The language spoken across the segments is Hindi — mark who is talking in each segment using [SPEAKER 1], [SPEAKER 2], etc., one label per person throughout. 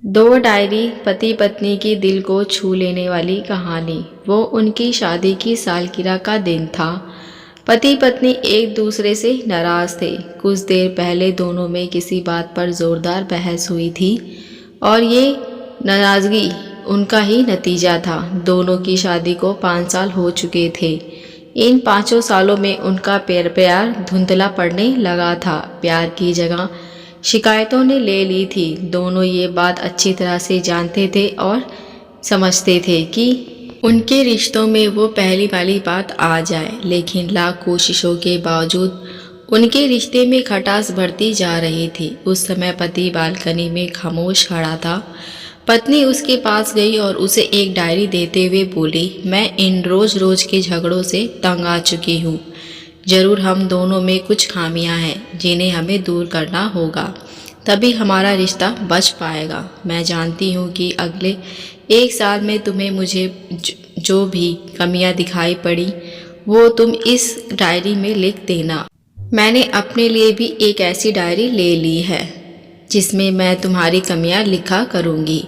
[SPEAKER 1] दो डायरी, पति पत्नी की दिल को छू लेने वाली कहानी। वो उनकी शादी की सालगिरह का दिन था। पति पत्नी एक दूसरे से नाराज थे। कुछ देर पहले दोनों में किसी बात पर जोरदार बहस हुई थी और ये नाराजगी उनका ही नतीजा था। दोनों की शादी को 5 साल हो चुके थे। इन 5 सालों में उनका प्यार धुंधला पड़ने लगा था। प्यार की जगह शिकायतों ने ले ली थी। दोनों ये बात अच्छी तरह से जानते थे और समझते थे कि उनके रिश्तों में वो पहली वाली बात आ जाए, लेकिन लाख कोशिशों के बावजूद उनके रिश्ते में खटास बढ़ती जा रही थी। उस समय पति बालकनी में खामोश खड़ा था। पत्नी उसके पास गई और उसे एक डायरी देते हुए बोली, मैं इन रोज रोज के झगड़ों से तंग आ चुकी हूँ। जरूर हम दोनों में कुछ खामियां हैं जिन्हें हमें दूर करना होगा, तभी हमारा रिश्ता बच पाएगा। मैं जानती हूँ कि अगले 1 साल में तुम्हें मुझे जो भी कमियां दिखाई पड़ी वो तुम इस डायरी में लिख देना। मैंने अपने लिए भी एक ऐसी डायरी ले ली है जिसमें मैं तुम्हारी कमियां लिखा करूँगी।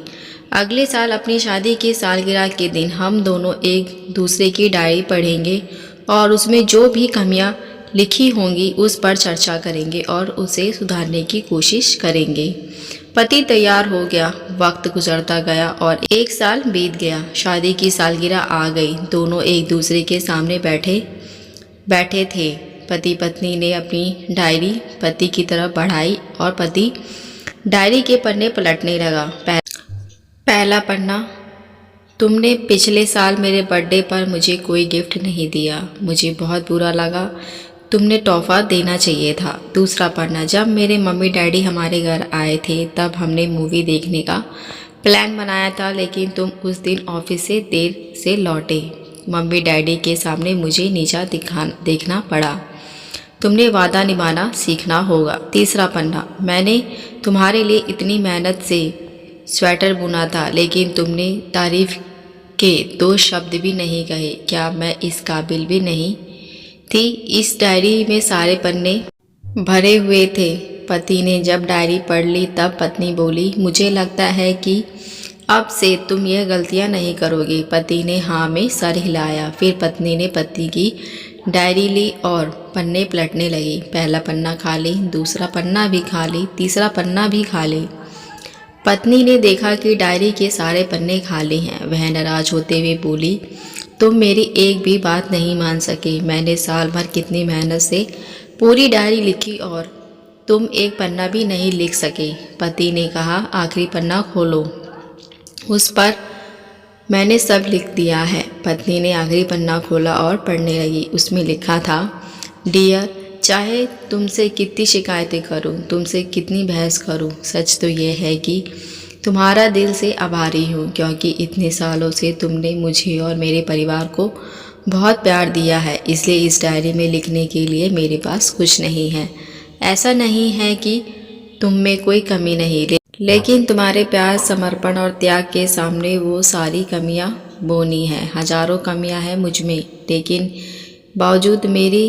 [SPEAKER 1] अगले साल अपनी शादी की सालगिरह के दिन हम दोनों एक दूसरे की डायरी पढ़ेंगे और उसमें जो भी कमियां लिखी होंगी उस पर चर्चा करेंगे और उसे सुधारने की कोशिश करेंगे। पति तैयार हो गया। वक्त गुजरता गया और 1 साल बीत गया। शादी की सालगिरह आ गई। दोनों एक दूसरे के सामने बैठे थे। पति पत्नी ने अपनी डायरी पति की तरफ बढ़ाई और पति डायरी के पन्ने पलटने लगा। पहला पन्ना, तुमने पिछले साल मेरे बर्थडे पर मुझे कोई गिफ्ट नहीं दिया। मुझे बहुत बुरा लगा। तुमने तोहफा देना चाहिए था। दूसरा पन्ना, जब मेरे मम्मी डैडी हमारे घर आए थे तब हमने मूवी देखने का प्लान बनाया था, लेकिन तुम उस दिन ऑफिस से देर से लौटे। मम्मी डैडी के सामने मुझे नीचा देखना पड़ा। तुमने वादा निभाना सीखना होगा। तीसरा पन्ना, मैंने तुम्हारे लिए इतनी मेहनत से स्वेटर बुना था, लेकिन तुमने तारीफ के 2 शब्द भी नहीं कहे। क्या मैं इस काबिल भी नहीं थी? इस डायरी में सारे पन्ने भरे हुए थे। पति ने जब डायरी पढ़ ली तब पत्नी बोली, मुझे लगता है कि अब से तुम यह गलतियां नहीं करोगे। पति ने हाँ में सर हिलाया। फिर पत्नी ने पति की डायरी ली और पन्ने पलटने लगी। पहला पन्ना खाली, दूसरा पन्ना भी खाली, तीसरा पन्ना भी खाली। पत्नी ने देखा कि डायरी के सारे पन्ने खाली हैं। वह नाराज होते हुए बोली, तुम मेरी एक भी बात नहीं मान सके। मैंने साल भर कितनी मेहनत से पूरी डायरी लिखी और तुम एक पन्ना भी नहीं लिख सके। पति ने कहा, आखिरी पन्ना खोलो, उस पर मैंने सब लिख दिया है। पत्नी ने आखिरी पन्ना खोला और पढ़ने लगी। उसमें लिखा था, डियर, चाहे तुमसे कितनी शिकायतें करूं, तुमसे कितनी बहस करूं, सच तो ये है कि तुम्हारा दिल से आभारी हूँ, क्योंकि इतने सालों से तुमने मुझे और मेरे परिवार को बहुत प्यार दिया है। इसलिए इस डायरी में लिखने के लिए मेरे पास कुछ नहीं है। ऐसा नहीं है कि तुम में कोई कमी नहीं, लेकिन तुम्हारे प्यार, समर्पण और त्याग के सामने वो सारी कमियां बोनी हैं। हजारों कमियां हैं मुझ में, लेकिन बावजूद मेरी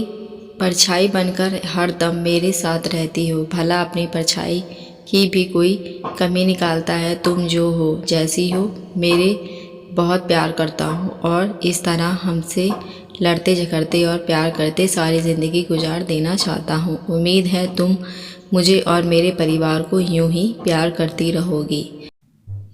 [SPEAKER 1] परछाई बनकर हर दम मेरे साथ रहती हो। भला अपनी परछाई की भी कोई कमी निकालता है। तुम जो हो, जैसी हो, मेरे बहुत प्यार करता हूँ और इस तरह हमसे लड़ते झगड़ते और प्यार करते सारी ज़िंदगी गुजार देना चाहता हूँ। उम्मीद है तुम मुझे और मेरे परिवार को यूं ही प्यार करती रहोगी।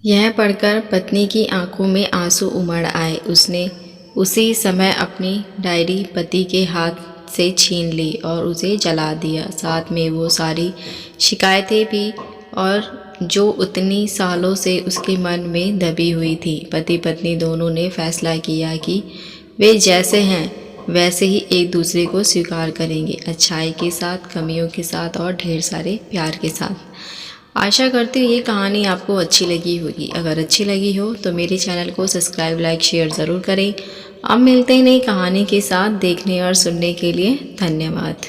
[SPEAKER 1] यह पढ़कर पत्नी की आंखों में आंसू उमड़ आए। उसने उसी समय अपनी डायरी पति के हाथ से छीन ली और उसे जला दिया। साथ में वो सारी शिकायतें भी, और जो उतनी सालों से उसके मन में दबी हुई थी। पति पत्नी दोनों ने फैसला किया कि वे जैसे हैं वैसे ही एक दूसरे को स्वीकार करेंगे, अच्छाई के साथ, कमियों के साथ और ढेर सारे प्यार के साथ। आशा करती हूँ ये कहानी आपको अच्छी लगी होगी। अगर अच्छी लगी हो तो मेरे चैनल को सब्सक्राइब, लाइक, शेयर ज़रूर करें। अब मिलते हैं नई कहानी के साथ। देखने और सुनने के लिए धन्यवाद।